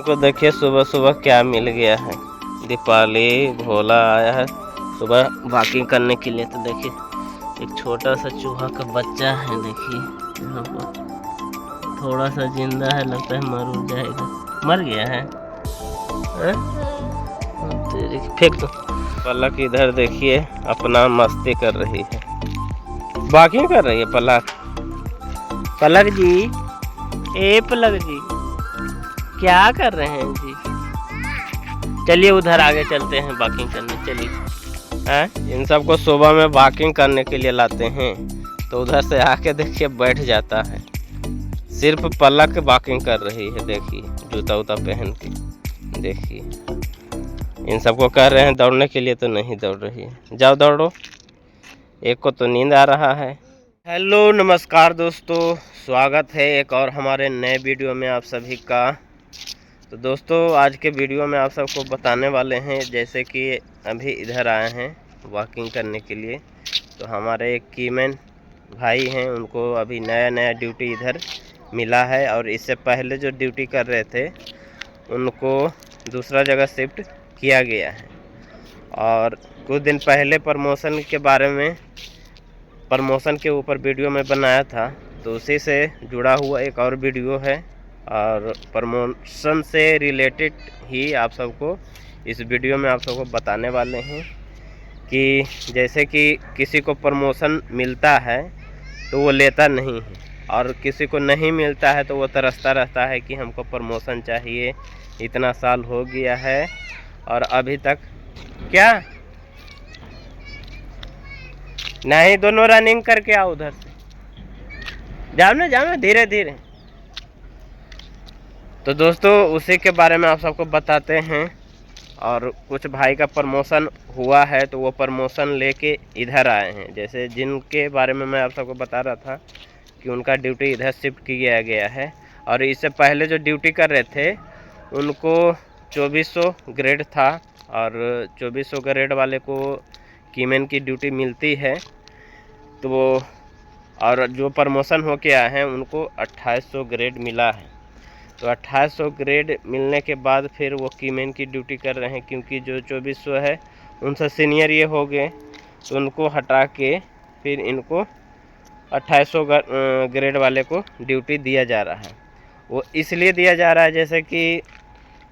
को देखिए सुबह सुबह क्या मिल गया है। दीपाली भोला आया है सुबह वॉकिंग करने के लिए। तो देखिए एक छोटा सा चूहा का बच्चा है, देखिए यहाँ पर थोड़ा सा जिंदा है, लगता है मर जाएगा, मर गया है। फेंक दो। पलक इधर देखिए अपना मस्ती कर रही है, वॉकिंग कर रही है पलक। पलक जी, ए पलक जी क्या कर रहे हैं जी? चलिए उधर आगे चलते हैं वॉकिंग करने, चलिए। हैं इन सबको सुबह में वॉकिंग करने के लिए लाते हैं तो उधर से आके देखिए बैठ जाता है। सिर्फ पलक वॉकिंग कर रही है, देखिए जूता उता पहन के। देखिए इन सबको कह रहे हैं दौड़ने के लिए तो नहीं दौड़ रही है। जाओ दौड़ो, एक को तो नींद आ रहा है। हेलो नमस्कार दोस्तों, स्वागत है एक और हमारे नए वीडियो में आप सभी का। तो दोस्तों आज के वीडियो में आप सबको बताने वाले हैं, जैसे कि अभी इधर आए हैं वॉकिंग करने के लिए। तो हमारे एक कीमैन भाई हैं, उनको अभी नया ड्यूटी इधर मिला है और इससे पहले जो ड्यूटी कर रहे थे उनको दूसरा जगह शिफ्ट किया गया है। और कुछ दिन पहले प्रमोशन के बारे में, प्रमोशन के ऊपर वीडियो में बनाया था, तो उसी से जुड़ा हुआ एक और वीडियो है और प्रमोशन से रिलेटेड ही आप सबको इस वीडियो में आप सबको बताने वाले हैं कि जैसे कि किसी को प्रमोशन मिलता है तो वो लेता नहीं है, और किसी को नहीं मिलता है तो वो तरसता रहता है कि हमको प्रमोशन चाहिए, इतना साल हो गया है और अभी तक। क्या नहीं, दोनों रनिंग करके आओ, उधर से जाओ ना धीरे धीरे। तो दोस्तों उसी के बारे में आप सबको बताते हैं। और कुछ भाई का प्रमोशन हुआ है तो वो प्रमोशन लेके इधर आए हैं, जैसे जिनके बारे में मैं आप सबको बता रहा था कि उनका ड्यूटी इधर शिफ्ट किया गया है। और इससे पहले जो ड्यूटी कर रहे थे उनको 2400 ग्रेड था, और 2400 ग्रेड वाले को कीमैन की ड्यूटी मिलती है। तो वो और जो प्रमोशन हो के आए हैं उनको 2800 ग्रेड मिला है। तो 2800 ग्रेड मिलने के बाद फिर वो कीमैन की ड्यूटी कर रहे हैं, क्योंकि जो 2400 है उनसे सीनियर ये हो गए तो उनको हटा के फिर इनको 2800 ग्रेड वाले को ड्यूटी दिया जा रहा है। वो इसलिए दिया जा रहा है जैसे कि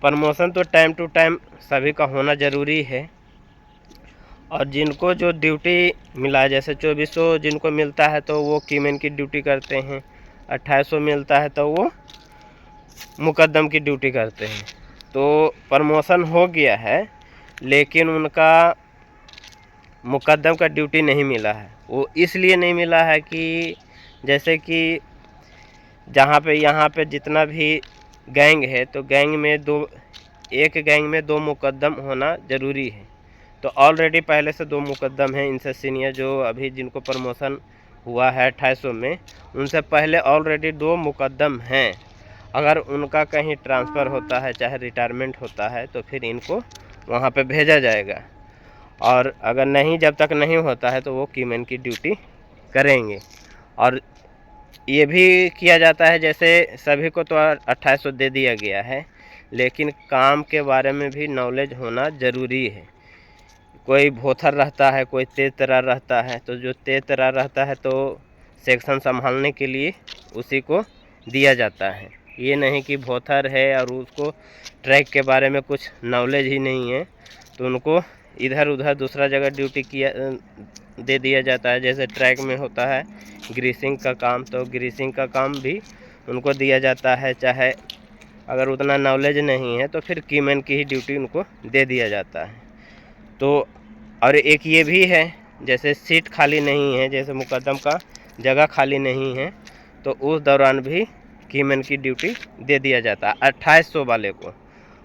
प्रमोशन तो टाइम टू टाइम सभी का होना ज़रूरी है, और जिनको जो ड्यूटी मिला है, जैसे 2400 जिनको मिलता है तो वो कीमैन की ड्यूटी करते हैं, 2800 मिलता है तो वो मुकद्दम की ड्यूटी करते हैं। तो प्रमोशन हो गया है लेकिन उनका मुकद्दम का ड्यूटी नहीं मिला है। वो इसलिए नहीं मिला है कि जैसे कि यहाँ पे जितना भी गैंग है तो गैंग में एक गैंग में 2 मुकद्दम होना ज़रूरी है। तो ऑलरेडी पहले से 2 मुकद्दम हैं इनसे सीनियर, जो अभी जिनको प्रमोशन हुआ है 2800 में, उनसे पहले ऑलरेडी 2 मुकद्दम हैं। अगर उनका कहीं ट्रांसफ़र होता है चाहे रिटायरमेंट होता है तो फिर इनको वहाँ पे भेजा जाएगा, और अगर नहीं, जब तक नहीं होता है तो वो कीमैन की ड्यूटी करेंगे। और ये भी किया जाता है, जैसे सभी को तो 2800 दे दिया गया है लेकिन काम के बारे में भी नॉलेज होना ज़रूरी है। कोई भोथर रहता है, कोई तेज तर्रार रहता है, तो जो तेज तर्रार रहता है तो सेक्शन संभालने के लिए उसी को दिया जाता है। ये नहीं कि भोथर है और उसको ट्रैक के बारे में कुछ नॉलेज ही नहीं है तो उनको इधर उधर दूसरा जगह ड्यूटी दे दिया जाता है। जैसे ट्रैक में होता है ग्रीसिंग का काम, तो ग्रीसिंग का काम भी उनको दिया जाता है, चाहे अगर उतना नॉलेज नहीं है तो फिर कीमैन की ही ड्यूटी उनको दे दिया जाता है। तो और एक ये भी है, जैसे सीट खाली नहीं है, जैसे मुकद्दम का जगह खाली नहीं है तो उस दौरान भी कीमैन की ड्यूटी दे दिया जाता है 2800 वाले को।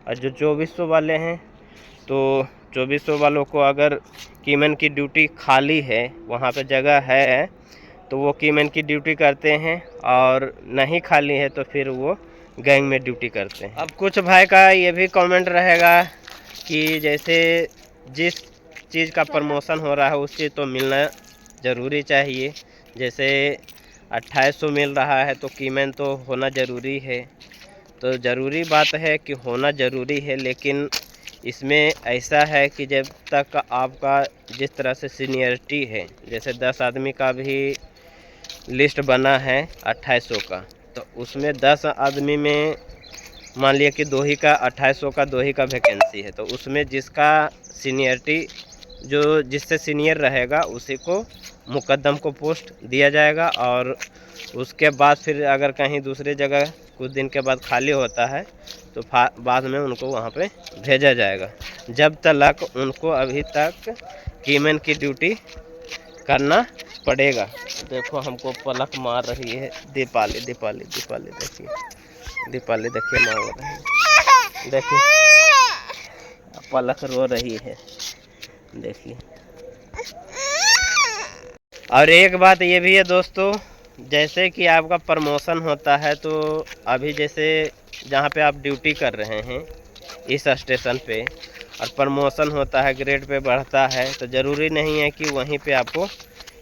और जो 2400 वाले हैं तो 2400 वालों को अगर कीमैन की ड्यूटी खाली है, वहाँ पे जगह है, तो वो कीमैन की ड्यूटी करते हैं, और नहीं खाली है तो फिर वो गैंग में ड्यूटी करते हैं। अब कुछ भाई का ये भी कमेंट रहेगा कि जैसे जिस चीज़ का प्रमोशन हो रहा है उस चीज़ तो मिलना ज़रूरी चाहिए। जैसे 2800 मिल रहा है तो कीमैन तो होना ज़रूरी है। तो ज़रूरी बात है कि होना ज़रूरी है, लेकिन इसमें ऐसा है कि जब तक आपका जिस तरह से सीनियरिटी है, जैसे 10 आदमी का भी लिस्ट बना है 2800 का, तो उसमें 10 आदमी में मान लिया कि 2 ही का 2800 का 2 ही का वैकेंसी है, तो उसमें जिसका सीनियरिटी जो जिससे सीनियर रहेगा उसी को मुकद्दम को पोस्ट दिया जाएगा। और उसके बाद फिर अगर कहीं दूसरी जगह कुछ दिन के बाद खाली होता है तो बाद में उनको वहाँ पे भेजा जाएगा। जब तक उनको अभी तक कीमैन की ड्यूटी करना पड़ेगा। देखो हमको पलक मार रही है दीपाली, दीपाली दीपाली देखिए, दीपाली देखिए मांग रही है, देखिए पलक रो रही है, देखिए। और एक बात ये भी है दोस्तों, जैसे कि आपका प्रमोशन होता है, तो अभी जैसे जहाँ पे आप ड्यूटी कर रहे हैं इस स्टेशन पे, और प्रमोशन होता है, ग्रेड पे बढ़ता है, तो ज़रूरी नहीं है कि वहीं पे आपको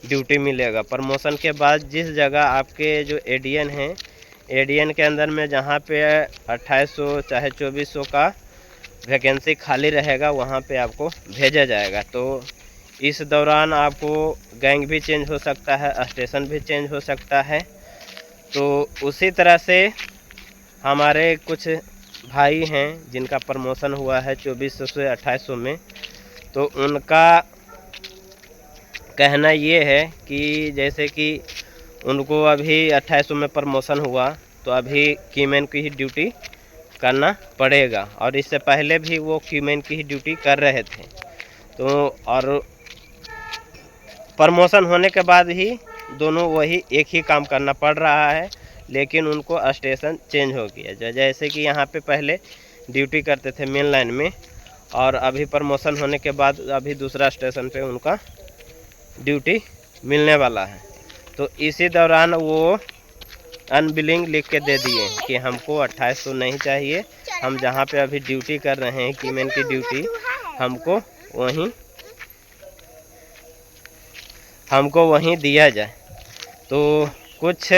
ड्यूटी मिलेगा। प्रमोशन के बाद जिस जगह आपके जो एडीएन हैं, एडीएन के अंदर में जहाँ पे 2800 चाहे 2400 का वैकेंसी खाली रहेगा, वहाँ पे आपको भेजा जाएगा। तो इस दौरान आपको गैंग भी चेंज हो सकता है, स्टेशन भी चेंज हो सकता है। तो उसी तरह से हमारे कुछ भाई हैं जिनका प्रमोशन हुआ है 2400 से 2800 में, तो उनका कहना ये है कि जैसे कि उनको अभी 2800 में प्रमोशन हुआ, तो अभी कीमैन की ही ड्यूटी करना पड़ेगा, और इससे पहले भी वो कीमैन की ही ड्यूटी कर रहे थे। तो और प्रमोशन होने के बाद ही दोनों वही एक ही काम करना पड़ रहा है, लेकिन उनको स्टेशन चेंज हो गया। जैसे कि यहाँ पे पहले ड्यूटी करते थे मेन लाइन में, और अभी प्रमोशन होने के बाद अभी दूसरा स्टेशन पे उनका ड्यूटी मिलने वाला है। तो इसी दौरान वो अनबिलिंग लिख के दे दिए कि हमको 2800 नहीं चाहिए, हम जहाँ पे अभी ड्यूटी कर रहे हैं कीमैन की ड्यूटी, हमको वहीं दिया जाए। तो कुछ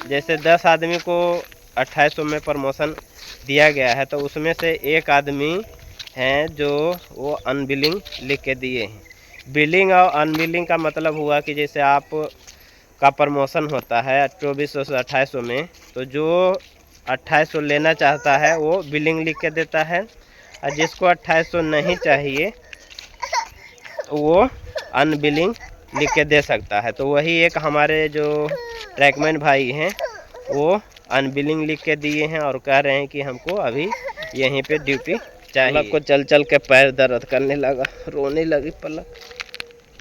जैसे 10 आदमी को 2800 में प्रमोशन दिया गया है, तो उसमें से एक आदमी हैं जो वो अनबिलिंग लिख के दिए हैं। बिलिंग और अनबिलिंग का मतलब हुआ कि जैसे आप का प्रमोशन होता है 2400 से 2800 में, तो जो 2800 लेना चाहता है वो बिलिंग लिख के देता है, और जिसको 2800 नहीं चाहिए वो अनबिलिंग लिख के दे सकता है। तो वही एक हमारे जो ट्रैकमैन भाई हैं वो अनबिलिंग लिख के दिए हैं और कह रहे हैं कि हमको अभी यहीं पे ड्यूटी चाहिए। पलक को चल चल के पैर दर्द करने लगा, रोने लगी पलक।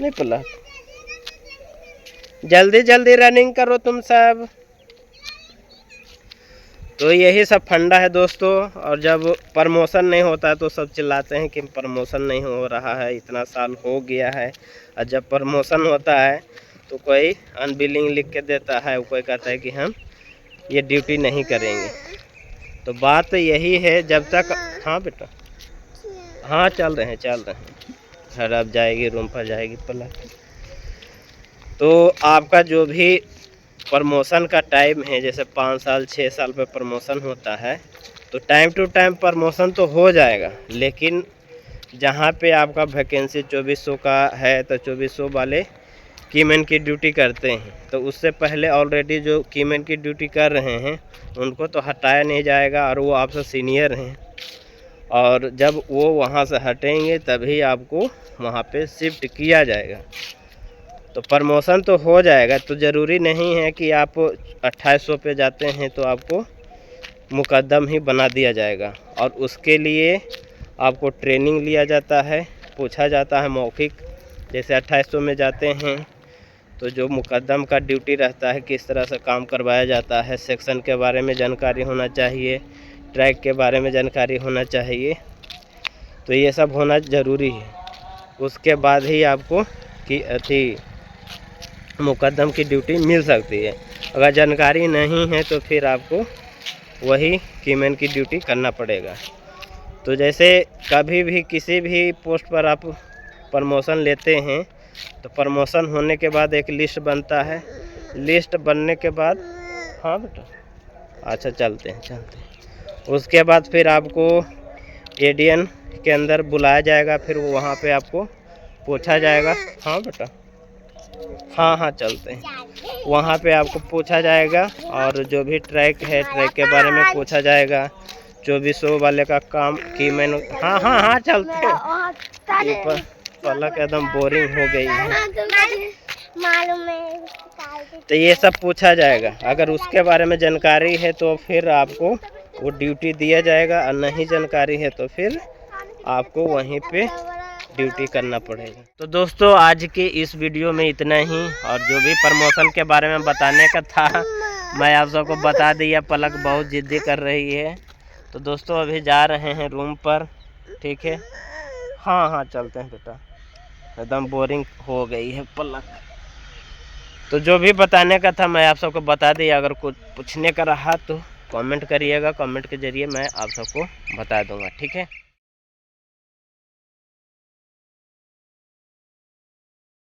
नहीं पलक, जल्दी जल्दी रनिंग करो तुम सब। तो यही सब फंडा है दोस्तों। और जब प्रमोशन नहीं होता है तो सब चिल्लाते हैं कि प्रमोशन नहीं हो रहा है, इतना साल हो गया है। और जब प्रमोशन होता है तो कोई अनबिलिंग लिख के देता है, कोई कहता है कि हम ये ड्यूटी नहीं करेंगे। तो बात यही है, जब तक हाँ बेटा, हाँ चल रहे हैं घर अब जाएगी, रूम पर जाएगी पलक। तो आपका जो भी प्रमोशन का टाइम है, जैसे 5 साल 6 साल पे प्रमोशन होता है, तो टाइम टू टाइम प्रमोशन तो हो जाएगा, लेकिन जहाँ पे आपका वैकेंसी 2400 का है तो 2400 वाले कीमैन की ड्यूटी करते हैं। तो उससे पहले ऑलरेडी जो कीमैन की ड्यूटी कर रहे हैं उनको तो हटाया नहीं जाएगा, और वो आपसे सीनियर हैं, और जब वो वहाँ से हटेंगे तभी आपको वहाँ पे शिफ्ट किया जाएगा। तो प्रमोशन तो हो जाएगा। तो ज़रूरी नहीं है कि आप 2800 पे जाते हैं तो आपको मुकद्दम ही बना दिया जाएगा, और उसके लिए आपको ट्रेनिंग लिया जाता है, पूछा जाता है मौखिक। जैसे 2800 में जाते हैं तो जो मुकद्दम का ड्यूटी रहता है, किस तरह से काम करवाया जाता है, सेक्शन के बारे में जानकारी होना चाहिए, ट्रैक के बारे में जानकारी होना चाहिए। तो ये सब होना ज़रूरी है, उसके बाद ही आपको कि मुकद्दम की ड्यूटी मिल सकती है। अगर जानकारी नहीं है तो फिर आपको वही कीमैन की ड्यूटी करना पड़ेगा। तो जैसे कभी भी किसी भी पोस्ट पर आप प्रमोशन लेते हैं तो प्रमोशन होने के बाद एक लिस्ट बनता है। लिस्ट बनने के बाद हाँ बेटा, अच्छा चलते हैं। उसके बाद फिर आपको एडीएन के अंदर बुलाया जाएगा, फिर वहाँ पे आपको पूछा जाएगा। हाँ बेटा, हाँ हाँ चलते हैं। वहाँ पे आपको पूछा जाएगा और जो भी ट्रैक है ट्रैक के बारे में पूछा जाएगा। 2400 वाले का काम की मैंने, हाँ हाँ हाँ चलते हैं। पलक एकदम बोरिंग हो गई है। तो ये सब पूछा जाएगा। अगर उसके बारे में जानकारी है तो फिर आपको वो ड्यूटी दिया जाएगा, और नहीं जानकारी है तो फिर आपको वहीं पे ड्यूटी करना पड़ेगा। तो दोस्तों आज की इस वीडियो में इतना ही, और जो भी प्रमोशन के बारे में बताने का था मैं आप सबको बता दिया। पलक बहुत जिद्दी कर रही है। तो दोस्तों अभी जा रहे हैं रूम पर, ठीक है। हाँ हाँ चलते हैं बेटा, एकदम बोरिंग हो गई है पलक। तो जो भी बताने का था मैं आप सबको बता दिया। अगर कुछ पूछने का रहा तो कमेंट करिएगा, कमेंट के ज़रिए मैं आप सबको बता दूंगा, ठीक है।